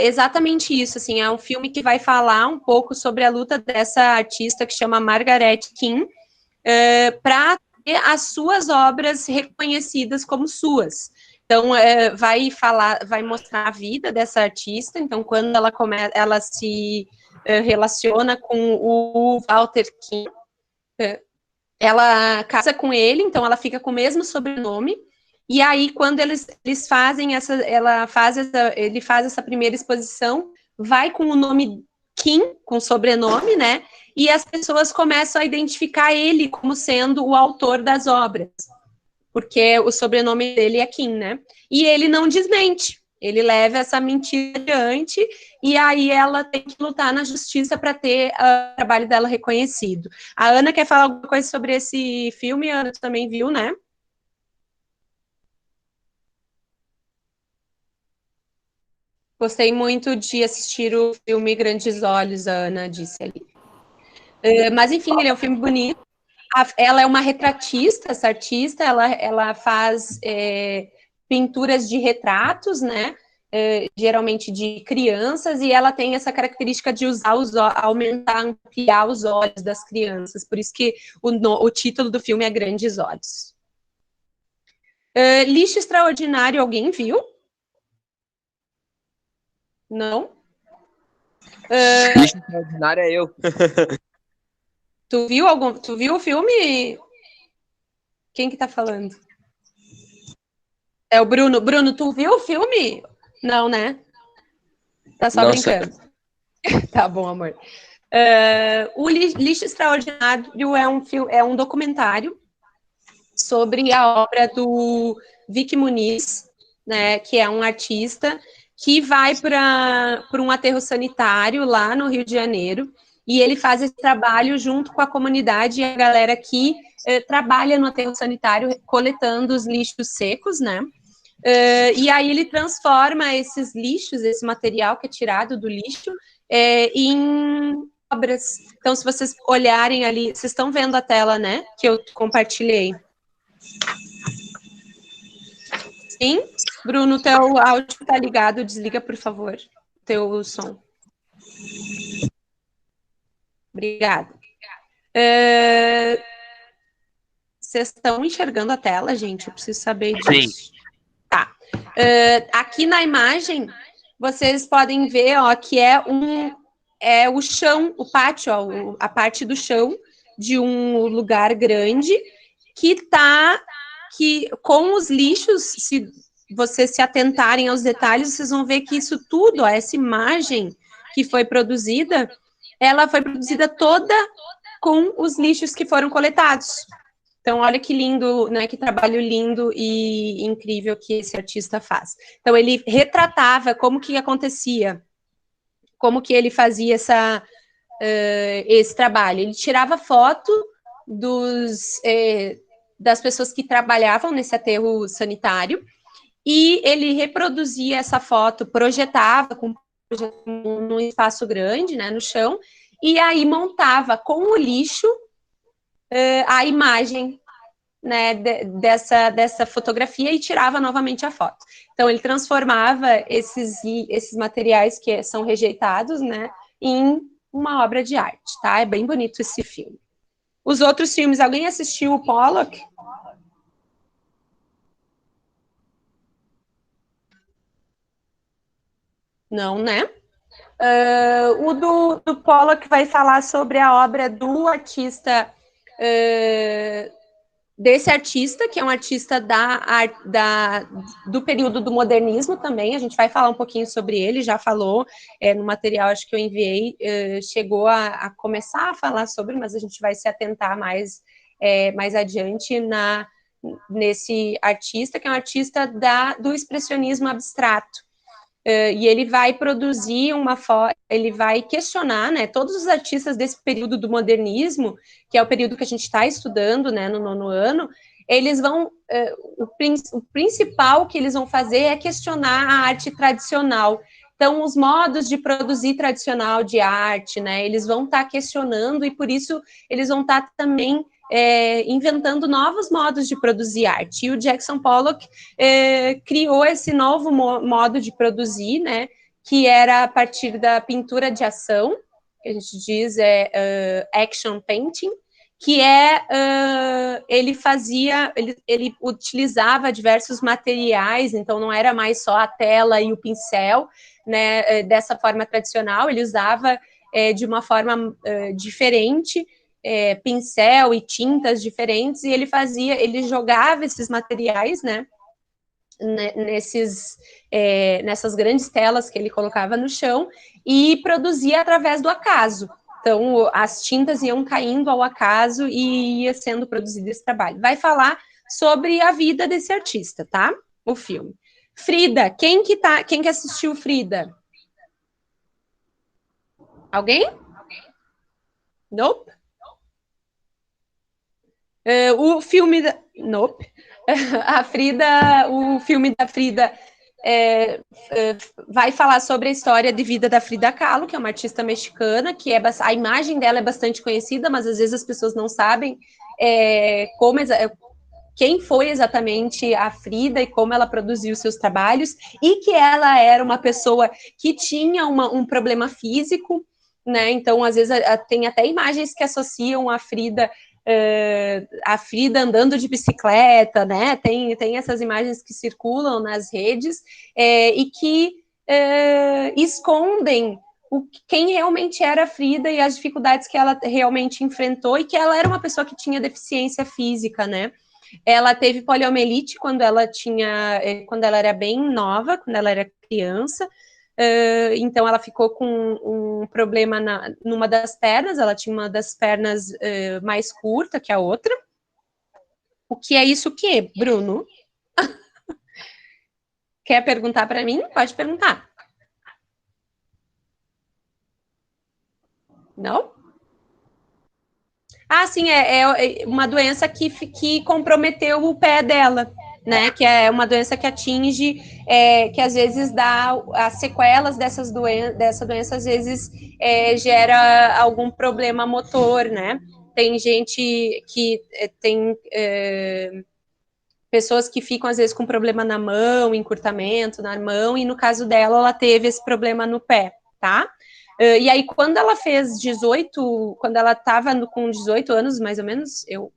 Exatamente isso, assim, é um filme que vai falar um pouco sobre a luta dessa artista que chama Margaret King, para ter as suas obras reconhecidas como suas. Então, vai mostrar a vida dessa artista. Então, quando ela se relaciona com o Walter King, ela casa com ele, então ela fica com o mesmo sobrenome. E aí, quando eles fazem ele faz essa primeira exposição, vai com o nome Kim, com sobrenome, né? E as pessoas começam a identificar ele como sendo o autor das obras, porque o sobrenome dele é Kim, né? E ele não desmente, ele leva essa mentira adiante, e aí ela tem que lutar na justiça para ter o trabalho dela reconhecido. A Ana quer falar alguma coisa sobre esse filme? A Ana, tu também viu, né? Gostei muito de assistir o filme Grandes Olhos, a Ana disse ali. Mas, enfim, ele é um filme bonito. Ela é uma retratista, essa artista, ela faz pinturas de retratos, né? Geralmente de crianças, e ela tem essa característica de aumentar, ampliar os olhos das crianças. Por isso que o título do filme é Grandes Olhos. Lixo Extraordinário, alguém viu? Não? Lixo Extraordinário é eu. Tu viu o filme? Quem que tá falando? É o Bruno. Bruno, tu viu o filme? Não, né? Tá só brincando. Tá bom, amor. O Lixo Extraordinário é um documentário sobre a obra do Vic Muniz, né, que é um artista que vai para um aterro sanitário lá no Rio de Janeiro, e ele faz esse trabalho junto com a comunidade e a galera que trabalha no aterro sanitário coletando os lixos secos, né? E aí ele transforma esses lixos, esse material que é tirado do lixo, em obras. Então, se vocês olharem ali, vocês estão vendo a tela, né? Que eu compartilhei. Sim? Bruno, teu áudio está ligado, desliga, por favor, teu som. Obrigada. Vocês estão enxergando a tela, gente? Eu preciso saber disso. Sim. Tá. Aqui na imagem, vocês podem ver, ó, que é o chão, o pátio, ó, a parte do chão de um lugar grande que com os lixos, se vocês se atentarem aos detalhes, vocês vão ver que isso tudo, ó, essa imagem que foi produzida, ela foi produzida toda com os lixos que foram coletados. Então, olha que lindo, né, que trabalho lindo e incrível que esse artista faz. Então, ele retratava como que acontecia, como que ele fazia esse trabalho. Ele tirava foto das pessoas que trabalhavam nesse aterro sanitário, e ele reproduzia essa foto, projetava num espaço grande, né, no chão, e aí montava com o lixo a imagem né, dessa fotografia e tirava novamente a foto. Então, ele transformava esses materiais que são rejeitados, né, em uma obra de arte, tá? É bem bonito esse filme. Os outros filmes, alguém assistiu o Pollock? Não, né? O do Pollock vai falar sobre a obra do artista, desse artista, que é um artista do período do modernismo também. A gente vai falar um pouquinho sobre ele, já falou no material, acho que eu enviei, chegou a começar a falar sobre, mas a gente vai se atentar mais adiante nesse artista, que é um artista do expressionismo abstrato. E ele vai produzir ele vai questionar, né, todos os artistas desse período do modernismo, que é o período que a gente está estudando, né, no 9º ano, eles vão, o principal que eles vão fazer é questionar a arte tradicional. Então, os modos de produzir tradicional de arte, né, eles vão estar questionando, e por isso eles vão estar também inventando novos modos de produzir arte. E o Jackson Pollock criou esse novo modo de produzir, né, que era a partir da pintura de ação, que a gente diz action painting, que ele utilizava diversos materiais, então não era mais só a tela e o pincel, né, dessa forma tradicional, ele usava de uma forma diferente, pincel e tintas diferentes, e ele jogava esses materiais, né, nessas grandes telas que ele colocava no chão, e produzia através do acaso. Então, as tintas iam caindo ao acaso e ia sendo produzido esse trabalho. Vai falar sobre a vida desse artista, tá? O filme. Frida, quem que assistiu Frida? Alguém? Nope. O filme Nope. O filme da Frida vai falar sobre a história de vida da Frida Kahlo, que é uma artista mexicana, que a imagem dela é bastante conhecida, mas às vezes as pessoas não sabem quem foi exatamente a Frida e como ela produziu seus trabalhos, e que ela era uma pessoa que tinha um problema físico, né? Então, às vezes, tem até imagens que associam a Frida andando de bicicleta, né? Tem essas imagens que circulam nas redes e que escondem quem realmente era a Frida e as dificuldades que ela realmente enfrentou, e que ela era uma pessoa que tinha deficiência física, né? Ela teve poliomielite quando ela era bem nova, quando ela era criança. Então ela ficou com um problema numa das pernas, ela tinha uma das pernas mais curta que a outra. O que é isso que, Bruno? Quer perguntar para mim? Pode perguntar. Não? Ah, sim, é uma doença que comprometeu o pé dela, né? Que é uma doença que atinge, que às vezes dá as sequelas dessa doença, às vezes gera algum problema motor, né? Tem gente que tem pessoas que ficam às vezes com problema na mão, encurtamento na mão, e no caso dela, ela teve esse problema no pé, tá? E aí, quando ela fez 18, quando ela estava com 18 anos, mais ou menos, eu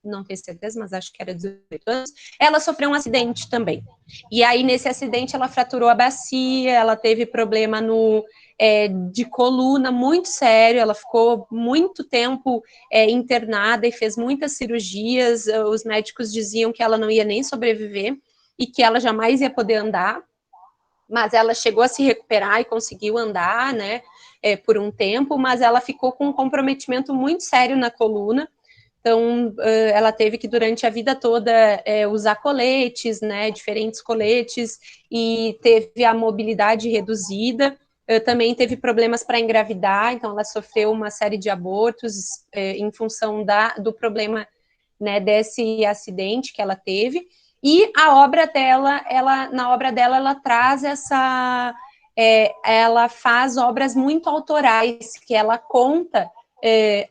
não tenho certeza, mas acho que era 18 anos, ela sofreu um acidente também. E aí, nesse acidente, ela fraturou a bacia, ela teve problema de coluna muito sério, ela ficou muito tempo internada e fez muitas cirurgias, os médicos diziam que ela não ia nem sobreviver e que ela jamais ia poder andar, mas ela chegou a se recuperar e conseguiu andar, né, por um tempo, mas ela ficou com um comprometimento muito sério na coluna. Então, ela teve que, durante a vida toda, usar coletes, né, diferentes coletes, e teve a mobilidade reduzida. Também teve problemas para engravidar, então ela sofreu uma série de abortos em função do problema, né, desse acidente que ela teve. E a obra dela, na obra dela, ela traz ela faz obras muito autorais, que ela conta,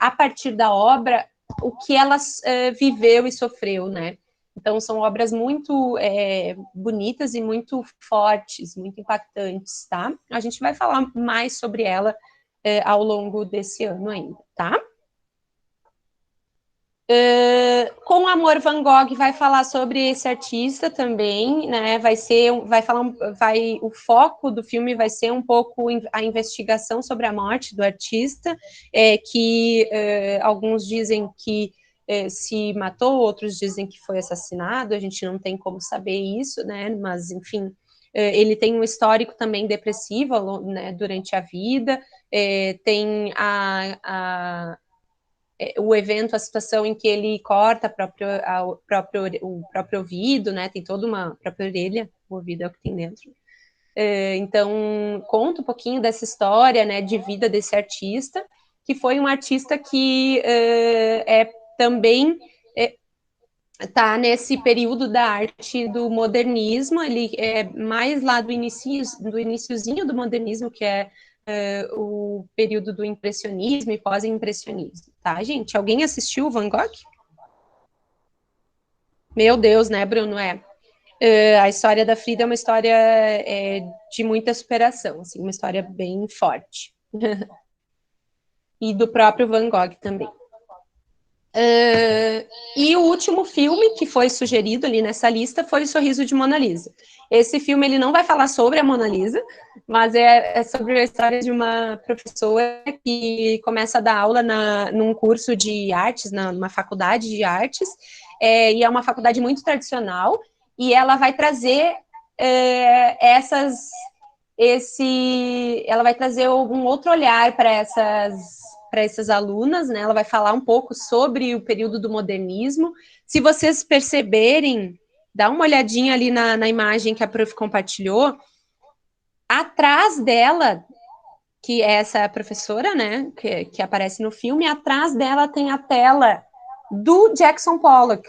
a partir da obra, o que ela viveu e sofreu, né? Então, são obras muito bonitas e muito fortes, muito impactantes, tá? A gente vai falar mais sobre ela ao longo desse ano ainda, tá? Com Amor, Van Gogh vai falar sobre esse artista também, né? O foco do filme vai ser um pouco a investigação sobre a morte do artista, que alguns dizem que se matou, outros dizem que foi assassinado, a gente não tem como saber isso, né? Mas, enfim, ele tem um histórico também depressivo, né, durante a vida, tem o evento, a situação em que ele corta o próprio ouvido, né? Tem toda uma própria orelha, o ouvido é o que tem dentro. Então, conta um pouquinho dessa história, né, de vida desse artista, que foi um artista que também está nesse período da arte do modernismo. Ele é mais lá do iniciozinho do modernismo, que é o período do impressionismo e pós-impressionismo, tá, gente? Alguém assistiu o Van Gogh? Meu Deus, né, Bruno? A história da Frida é uma história de muita superação, assim, uma história bem forte. E do próprio Van Gogh também. E o último filme que foi sugerido ali nessa lista foi O Sorriso de Mona Lisa. Esse filme ele não vai falar sobre a Mona Lisa, mas é sobre a história de uma professora que começa a dar aula num curso de artes, numa faculdade de artes, e é uma faculdade muito tradicional, e ela vai trazer ela vai trazer um outro olhar para essas alunas, né? Ela vai falar um pouco sobre o período do modernismo. Se vocês perceberem, dá uma olhadinha ali na imagem que a prof compartilhou, atrás dela, que é essa professora, né, que aparece no filme, atrás dela tem a tela do Jackson Pollock,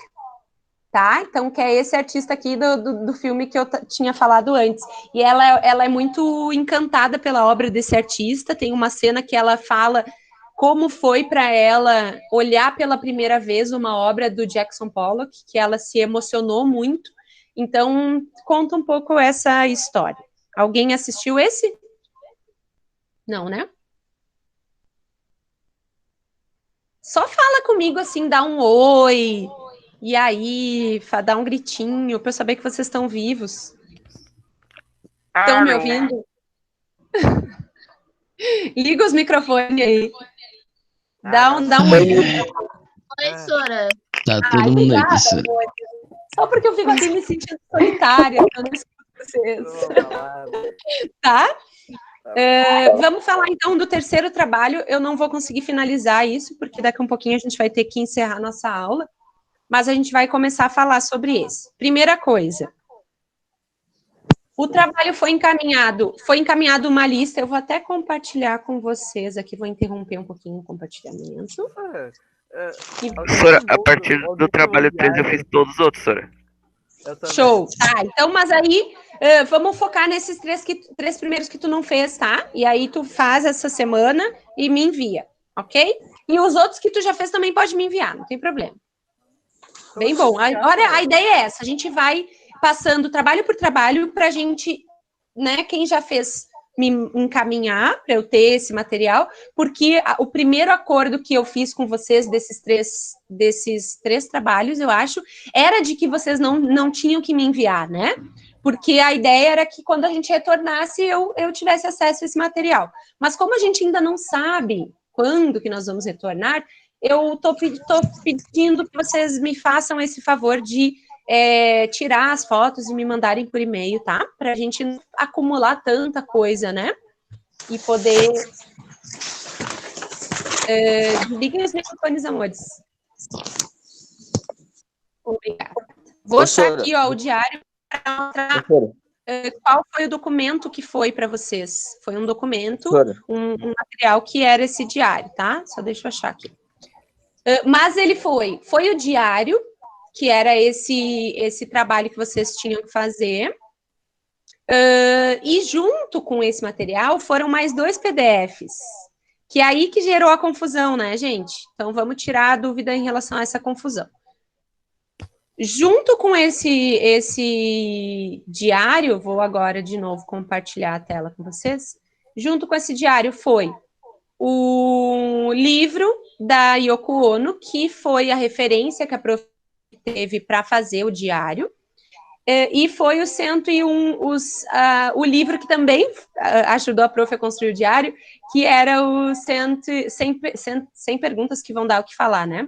tá? Então, que é esse artista aqui do filme que eu tinha falado antes. E ela é muito encantada pela obra desse artista. Tem uma cena que ela fala como foi para ela olhar pela primeira vez uma obra do Jackson Pollock, que ela se emocionou muito. Então, conta um pouco essa história. Alguém assistiu esse? Não, né? Só fala comigo assim, dá um oi, e aí, dá um gritinho para eu saber que vocês estão vivos. Estão me ouvindo? Liga os microfones aí. Dá um oi. Oi, Sora. Tá todo mundo aqui, Sora. Só porque eu fico aqui me sentindo solitária, eu não escuto vocês. Tá? Vamos falar então do terceiro trabalho. Eu não vou conseguir finalizar isso, porque daqui a um pouquinho a gente vai ter que encerrar nossa aula, mas a gente vai começar a falar sobre esse. Primeira coisa, o trabalho foi encaminhado uma lista, eu vou até compartilhar com vocês aqui, vou interromper um pouquinho o compartilhamento. Sora, a partir do trabalho 3 eu fiz todos os outros, Sora. Show, tá, então, mas aí, vamos focar nesses três primeiros que tu não fez, tá? E aí tu faz essa semana e me envia, ok? E os outros que tu já fez também pode me enviar, não tem problema. Bem bom, agora a ideia é essa, a gente vai passando trabalho por trabalho pra gente, né, quem já fez me encaminhar para eu ter esse material, porque o primeiro acordo que eu fiz com vocês desses três trabalhos, eu acho, era de que vocês não tinham que me enviar, né? Porque a ideia era que quando a gente retornasse, eu tivesse acesso a esse material. Mas como a gente ainda não sabe quando que nós vamos retornar, eu tô pedindo que vocês me façam esse favor de tirar as fotos e me mandarem por e-mail, tá? Pra gente não acumular tanta coisa, né? E poder... Desliguem os microfones, amores. Obrigada. Vou achar aqui, ó, o diário para mostrar qual foi o documento que foi para vocês. Foi um documento, um material que era esse diário, tá? Só deixa eu achar aqui. Mas ele foi o diário, que era esse trabalho que vocês tinham que fazer, e junto com esse material foram mais 2 PDFs, Que é aí que gerou a confusão, né, gente? Então, vamos tirar a dúvida em relação a essa confusão. Junto com esse diário, vou agora de novo compartilhar a tela com vocês. Junto com esse diário foi o livro da Yoko Ono, que foi a referência que a prof teve para fazer o diário, e foi o 101, o livro que também ajudou a prof a construir o diário, que era o 100 perguntas que vão dar o que falar, né?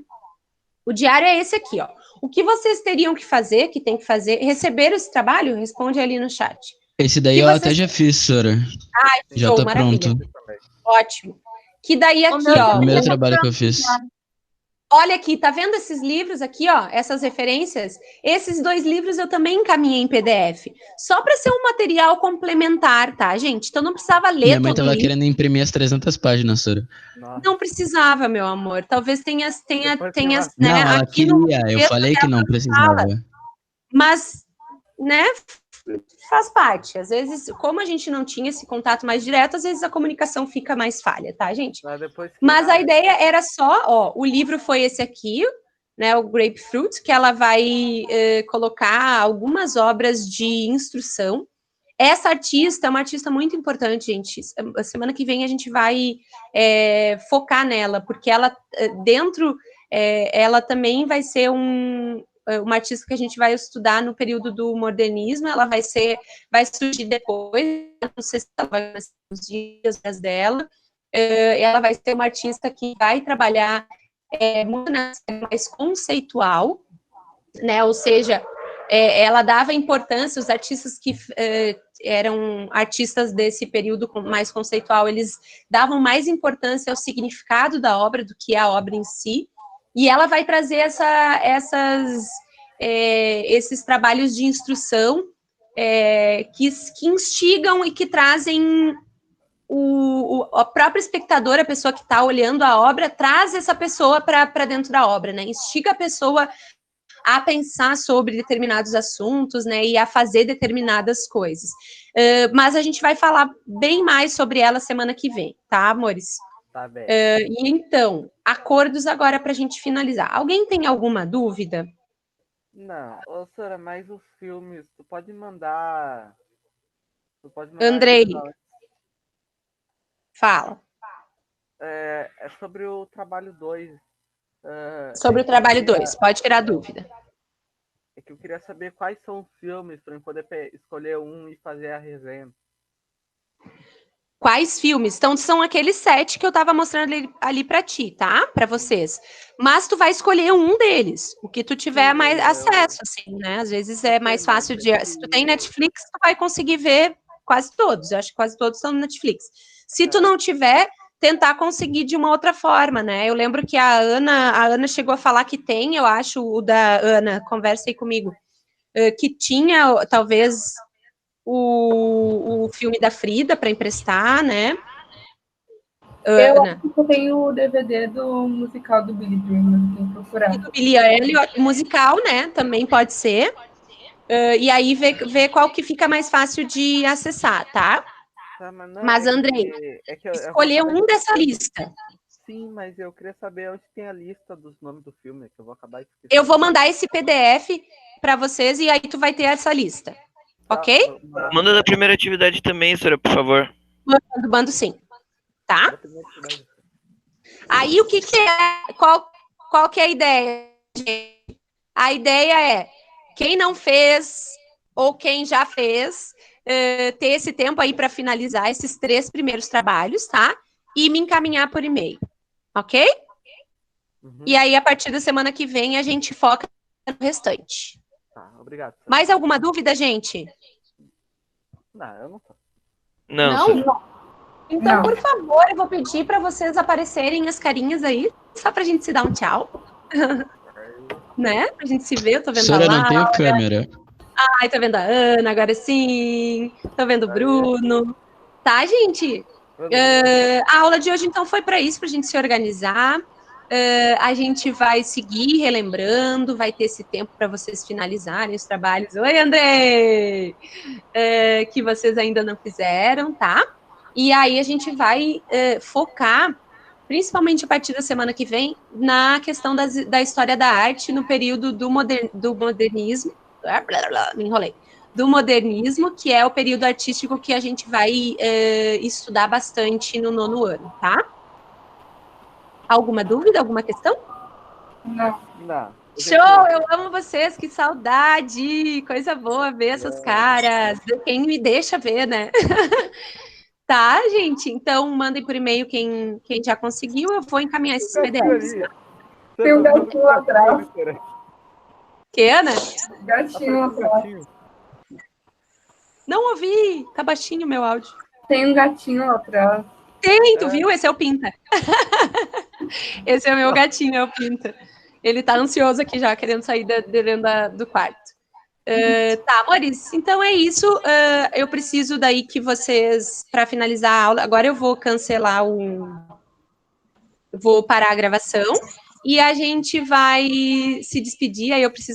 O diário é esse aqui, ó. O que vocês teriam que fazer, que tem que fazer, receber esse trabalho? Responde ali no chat. Esse daí eu até já fiz, Sora. Ai, Já show, tá maravilha. pronto. Ótimo. Que daí aqui, meu ó. O primeiro trabalho que eu fiz. Olha aqui, tá vendo esses livros aqui, ó? Essas referências? Esses 2 livros eu também encaminhei em PDF. Só para ser um material complementar, tá, gente? Então não precisava ler Minha mãe todo o tava livro. querendo imprimir as 300 páginas, Sora. Não precisava, meu amor. Talvez tenha né? Não, ela aqui no queria. Eu texto falei que dela não precisava. Mas, né, faz parte. Às vezes, como a gente não tinha esse contato mais direto, às vezes a comunicação fica mais falha, tá, gente? Mas a ideia era só, ó, o livro foi esse aqui, né, o Grapefruit, que ela vai colocar algumas obras de instrução. Essa artista é uma artista muito importante, gente. A semana que vem a gente vai focar nela, porque ela, ela também vai ser uma artista que a gente vai estudar no período do modernismo. Ela vai surgir depois, não sei se ela vai ser os dias dela. Ela vai ser uma artista que vai trabalhar muito na mais conceitual, né? Ou seja, ela dava importância, os artistas que eram artistas desse período mais conceitual, eles davam mais importância ao significado da obra do que a obra em si, e ela vai trazer esses trabalhos de instrução que instigam e que trazem a própria espectadora, a pessoa que está olhando a obra, traz essa pessoa para dentro da obra, né? Instiga a pessoa a pensar sobre determinados assuntos, né, e a fazer determinadas coisas. Mas a gente vai falar bem mais sobre ela semana que vem, tá, amores? Tá bem. E então, acordos agora para a gente finalizar. Alguém tem alguma dúvida? Não, Sora, mas os filmes, tu pode mandar Andrei, fala. É sobre o trabalho 2. Sobre o trabalho 2, pode tirar dúvida. É que eu queria saber quais são os filmes para eu poder escolher um e fazer a resenha. Quais filmes? Então, são aqueles 7 que eu estava mostrando ali para ti, tá? Para vocês. Mas tu vai escolher um deles, o que tu tiver mais acesso, assim, né? Às vezes é mais fácil de... Se tu tem Netflix, tu vai conseguir ver quase todos. Eu acho que quase todos estão no Netflix. Se tu não tiver, tentar conseguir de uma outra forma, né? Eu lembro que a Ana chegou a falar que tem, eu acho, o da Ana, conversa aí comigo, que tinha, talvez, o filme da Frida para emprestar, né? Eu Ana. acho que eu tenho o DVD do musical do Billy Dream, tem que procurar. E do Billy Elliot, musical, né? Também pode ser. E aí ver qual que fica mais fácil de acessar, tá? Tá, mas Andrei, escolher um dessa lista. Sim, mas eu queria saber onde tem a lista dos nomes do filme, que eu vou acabar esquecendo. Eu vou mandar esse PDF para vocês e aí tu vai ter essa lista. Ok? Manda da primeira atividade também, senhora, por favor. Mando sim. Tá? Aí o que é? Qual que é a ideia? A ideia é quem não fez ou quem já fez, ter esse tempo aí para finalizar esses 3 primeiros trabalhos, tá? E me encaminhar por e-mail, ok? E aí, a partir da semana que vem, a gente foca no restante. Tá, obrigado. Mais alguma dúvida, gente? Não, eu não tô. Não? Então, por favor, eu vou pedir para vocês aparecerem as carinhas aí, só pra gente se dar um tchau. Né? Pra gente se ver, eu tô vendo Senhora, a Laura. não tenho câmera. Ai, tô vendo a Ana, agora sim. Tô vendo o Bruno. Tá, gente? A aula de hoje, então, foi para isso, pra gente se organizar. A gente vai seguir relembrando, vai ter esse tempo para vocês finalizarem os trabalhos. Oi, Andrei! Que vocês ainda não fizeram, tá? E aí a gente vai focar principalmente a partir da semana que vem, na questão da história da arte no período do modernismo, me enrolei, do modernismo, que é o período artístico que a gente vai estudar bastante no 9º ano, tá? Alguma dúvida, alguma questão? Não. Não. Show! Eu amo vocês, que saudade! Coisa boa ver essas caras. Quem me deixa ver, né? Tá, gente? Então, mandem por e-mail quem já conseguiu. Eu vou encaminhar esses PDFs. Tem um gatinho lá atrás. Que, Ana? Gatinho lá atrás. Não ouvi. Tá baixinho o meu áudio. Tem um gatinho lá atrás. Tem, tu viu? Esse é o Pinta. Esse é o meu gatinho, é o Pinta. Ele tá ansioso aqui já, querendo sair dentro do quarto. Tá, amores, então é isso. Eu preciso daí que vocês, para finalizar a aula, agora eu vou cancelar vou parar a gravação e a gente vai se despedir, aí eu preciso